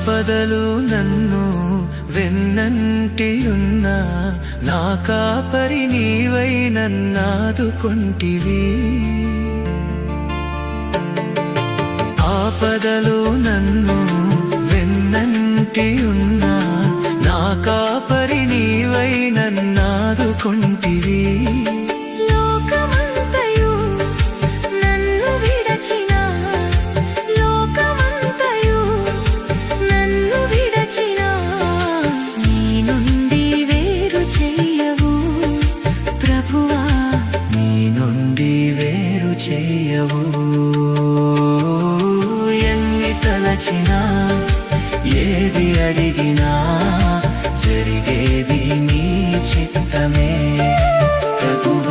ఆపదలు నన్ను వెన్నంటి ఉన్నా నా కాపరి నీవై నన్నాదుకొంటివి. ఆపదలు నన్ను వెన్నంటి ఉన్నా నా కాపరి నీవై నన్నాదుకొంటివి. ఎన్ని తలచినా ఏది అడిగినా జరిగేది నీ చిత్తమే ప్రభువా.